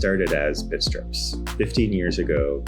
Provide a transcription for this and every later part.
started as Bitstrips. 15 years ago,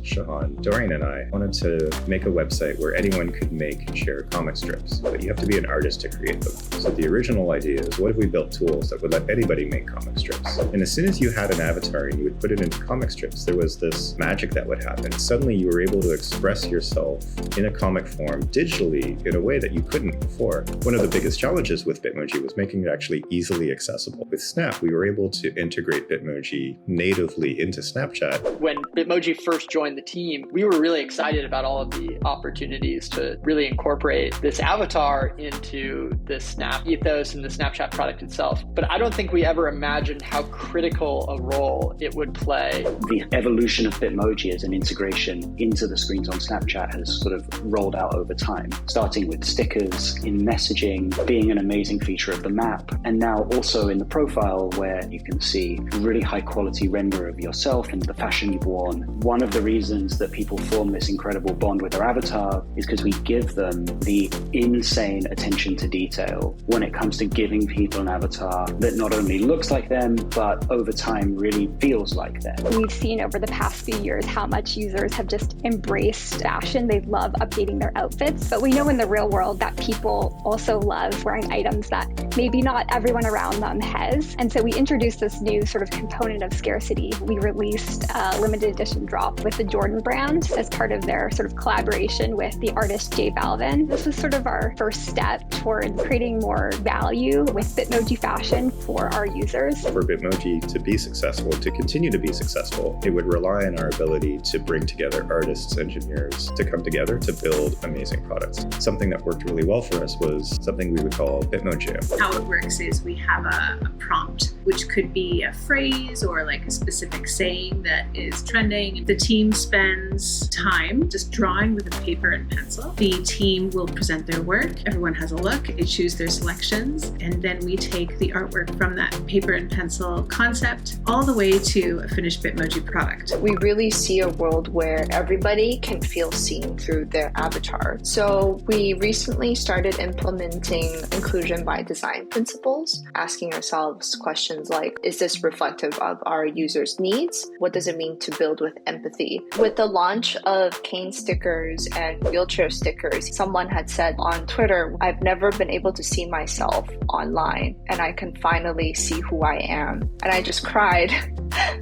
Shahan, Dorian, and I wanted to make a website where anyone could make and share comic strips, but you have to be an artist to create them. So the original idea is, what if we built tools that would let anybody make comic strips? And as soon as you had an avatar and you would put it into comic strips, there was this magic that would happen. Suddenly you were able to express yourself in a comic form digitally in a way that you couldn't before. One of the biggest challenges with Bitmoji was making it actually easily accessible. With Snap, we were able to integrate Bitmoji natively into Snapchat. When Bitmoji first joined the team, we were really excited about all of the opportunities to really incorporate this avatar into the Snap ethos and the Snapchat product itself. But I don't think we ever imagined how critical a role it would play. The evolution of Bitmoji as an integration into the screens on Snapchat has sort of rolled out over time, starting with stickers, in messaging, being an amazing feature of the map, and now also in the profile where you can see really high quality render of yourself and the fashion you've worn. One of the reasons that people form this incredible bond with their avatar is because we give them the insane attention to detail when it comes to giving people an avatar that not only looks like them, but over time really feels like them. We've seen over the past few years how much users have just embraced fashion. They love updating their outfits, but we know in the real world that people also love wearing items that maybe not everyone around them has. And so we introduced this new sort of component of scarcity. We released a limited edition drop with the Jordan brand as part of their sort of collaboration with the artist J Balvin. This was sort of our first step towards creating more value with Bitmoji fashion for our users. For Bitmoji to be successful, to continue to be successful, it would rely on our ability to bring together artists, engineers, to come together to build amazing products. Something that worked really well for us was something we would call Bitmoji. How it works is we have a prompt, which could be a phrase or like a specific saying that is trending. The team spends time just drawing with a paper and pencil. The team will present their work. Everyone has a look. They choose their selections. And then we take the artwork from that paper and pencil concept all the way to a finished Bitmoji product. We really see a world where everybody can feel seen through their avatar. So we recently started implementing inclusion by design principles, asking ourselves questions like, is this reflective of our users' needs? What does it mean to build with empathy? With the launch of cane stickers and wheelchair stickers, someone had said on Twitter, I've never been able to see myself online and I can finally see who I am. And I just cried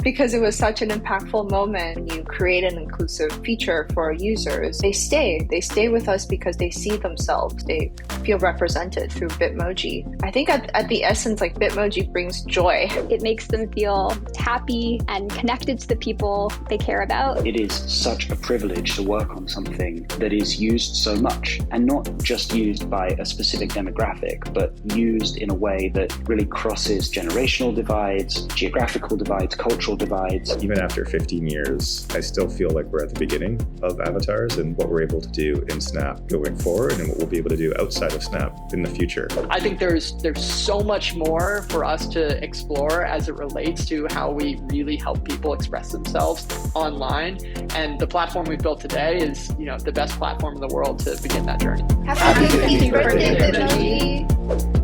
because it was such an impactful moment. You create an inclusive feature for our users. They stay with us because they see themselves. They feel represented through Bitmoji. I think at the essence, like Bitmoji brings joy. It makes them feel happy and connected to the people they care about. It is such a privilege to work on something that is used so much, and not just used by a specific demographic, but used in a way that really crosses generational divides, geographical divides, cultural divides. Even after 15 years, I still feel like we're at the beginning of avatars and what we're able to do in Snap going forward and what we'll be able to do outside of Snap in the future. I think there's so much more for us to explore as it relates to how we really help people express themselves online. And the platform we've built today is, the best platform in the world to begin that journey. Happy 15th birthday, Bitmoji!